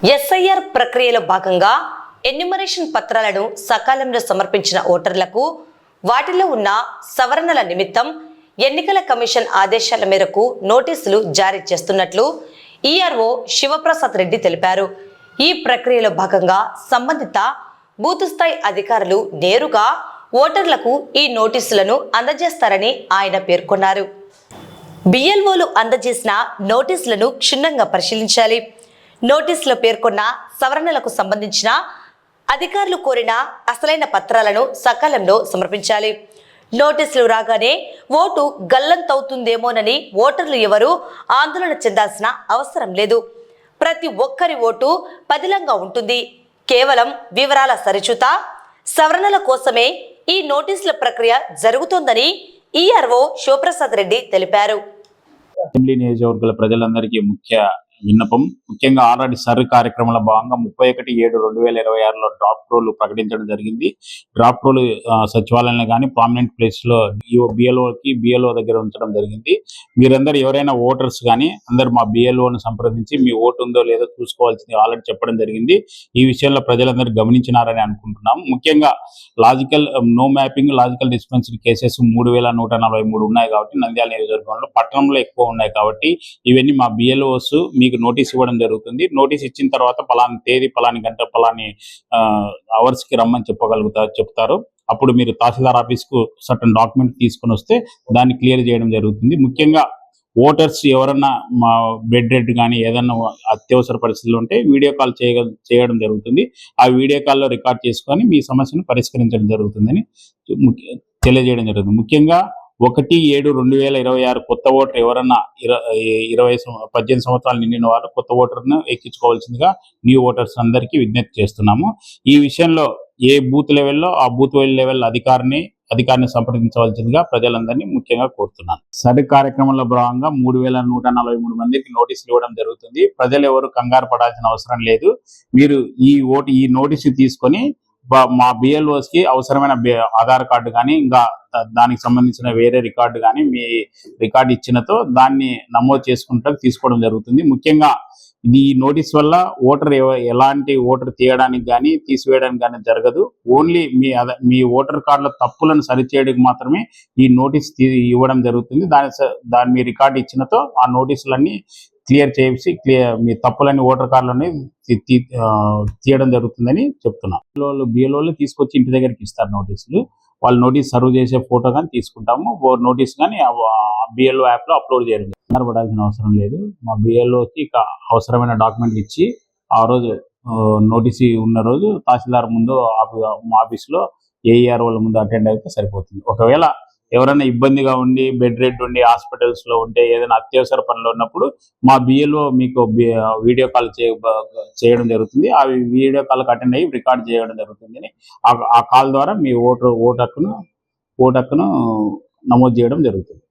SIR ప్రక్రియలో భాగంగా enumeration పత్రాలను సకాలంలో సమర్పించిన ఓటర్లకు వాటిలో ఉన్న సవరణల నిమిత్తం ఎన్నికల కమిషన్ ఆదేశాల మేరకు నోటీసులు జారీ చేస్తున్నట్లు ఈఆర్ఓ శివప్రసాద్ రెడ్డి తెలిపారు. ఈ ప్రక్రియలో భాగంగా సంబంధిత బూత్ స్థాయి అధికారులు నేరుగా ఓటర్లకు ఈ నోటీసులను అందజేస్తారని ఆయన పేర్కొన్నారు. బిఎల్ఓలు అందజేసిన నోటీసులను క్షుణ్ణంగా పరిశీలించాలి. నోటీసులో పేర్కొన్న సవరణలకు సంబంధించిన అధికారులు కోరిన అసలైన పత్రాలను సకాలంలో సమర్పించాలి. నోటీసులు రాగానే ఓటు గల్లంతవుతుందేమోనని ఓటర్లు ఎవరూ ఆందోళన చెందాల్సిన అవసరం లేదు. ప్రతి ఒక్కరి ఓటు పదిలంగా ఉంటుంది. కేవలం వివరాల సరిచూత సవరణల కోసమే ఈ నోటీసుల ప్రక్రియ జరుగుతోందని ఈఆర్ఓ శివప్రసాద్ రెడ్డి తెలిపారు. అసెంబ్లీ నియోజకవర్గాల ప్రజలందరికీ ముఖ్యంగా ఆల్రెడీ సర్వే కార్యక్రమంలో భాగంగా 31/7/2026లో డ్రాప్ రోల్ ప్రకటించడం జరిగింది. డ్రాప్ రోల్ సచివాలయంలో కానీ ప్రామినెంట్ ప్లేస్ లో బిఎల్ఓ దగ్గర ఉంచడం జరిగింది. మీరందరూ ఎవరైనా ఓటర్స్ కానీ అందరూ మా బిఎల్ఓను సంప్రదించి మీ ఓటు ఉందో లేదో చూసుకోవాల్సింది ఆల్రెడీ చెప్పడం జరిగింది. ఈ విషయంలో ప్రజలందరూ గమనించినారని అనుకుంటున్నాం. ముఖ్యంగా no mapping logical dispensary cases 3143 ఉన్నాయి కాబట్టి నంద్యాల నియోజకవర్గంలో పట్టణంలో ఎక్కువ ఉన్నాయి కాబట్టి ఇవన్నీ మా బిఎల్ఓస్ మీకు నోటీస్ ఇవ్వడం జరుగుతుంది. నోటీస్ ఇచ్చిన తర్వాత పలాని తేదీ పలాని గంట పలాని అవర్స్ కి రమ్మని చెప్తారు. అప్పుడు మీరు తహసీల్దార్ ఆఫీస్ కు సర్టన్ డాక్యుమెంట్ తీసుకొని వస్తే దాన్ని క్లియర్ చేయడం జరుగుతుంది. ముఖ్యంగా ఓటర్స్ ఎవరన్నా మా బెడ్ రెడ్ కానీ ఏదన్నా అత్యవసర పరిస్థితులు ఉంటే వీడియో కాల్ చేయడం జరుగుతుంది. ఆ వీడియో కాల్లో రికార్డ్ చేసుకొని మీ సమస్యను పరిష్కరించడం జరుగుతుందని తెలియజేయడం జరుగుతుంది. ముఖ్యంగా 1/7/2026 కొత్త ఓటర్ ఎవరన్నా 18 సంవత్సరాలు నిండిన వారు కొత్త ఓటర్ను ఎక్కించుకోవాల్సిందిగా న్యూ ఓటర్స్ అందరికీ విజ్ఞప్తి చేస్తున్నాము. ఈ విషయంలో ఏ బూత్ లెవెల్లో ఆ బూత్ లెవెల్ అధికారిని సంప్రదించవలసిందిగా ప్రజలందరినీ ముఖ్యంగా కోరుతున్నాను. సర్వే కార్యక్రమంలో భాగంగా 3143 మందికి నోటీసులు ఇవ్వడం జరుగుతుంది. ప్రజలు ఎవరు కంగారు పడాల్సిన అవసరం లేదు. మీరు ఈ నోటీసు తీసుకొని మా బిఎల్ఓస్ కి అవసరమైన ఆధార్ కార్డు కానీ ఇంకా దానికి సంబంధించిన వేరే రికార్డు కానీ మీ రికార్డు ఇచ్చినతో దాన్ని నమోదు చేసుకుంటూ తీసుకోవడం జరుగుతుంది. ముఖ్యంగా ఈ నోటీస్ వల్ల ఎలాంటి ఓటర్ తీయడానికి కానీ తీసివేయడానికి కానీ జరగదు. ఓన్లీ మీ ఓటర్ కార్డుల తప్పులను సరిచేయడానికి మాత్రమే ఈ నోటీస్ ఇవ్వడం జరుగుతుంది. దాని మీ రికార్డు ఇచ్చినతో ఆ నోటీసులన్నీ క్లియర్ చేసి మీ తప్పులన్నీ ఓటర్ కార్డులని తీయడం జరుగుతుందని చెప్తున్నాం. బిఎల్ఓలు తీసుకొచ్చి ఇంటి దగ్గరికి ఇస్తారు నోటీసులు. వాళ్ళు నోటీస్ సర్వ్ చేసే ఫోటో కానీ తీసుకుంటాము. నోటీస్ కానీ బిఎల్ఓ యాప్ లో అప్లోడ్ చేయడం పడాల్సిన అవసరం లేదు. మా బిఎల్ఓకి అవసరమైన డాక్యుమెంట్లు ఇచ్చి ఆ రోజు నోటీస్ ఉన్న రోజు తహసీల్దార్ ముందు ఆఫీసులో ఏఈఆర్ఓల ముందు అటెండ్ అయితే సరిపోతుంది. ఒకవేళ ఎవరైనా ఇబ్బందిగా ఉండి బెడ్ రెడ్ ఉండి హాస్పిటల్స్ లో ఉంటే ఏదైనా అత్యవసర పనులు ఉన్నప్పుడు మా బిఎల్ఓ మీకు వీడియో కాల్ చేయడం జరుగుతుంది. ఆ వీడియో కాల్కి అటెండ్ అయ్యి రికార్డ్ చేయడం జరుగుతుంది. ఆ కాల్ ద్వారా మీ ఓటు హక్కును నమోదు చేయడం జరుగుతుంది.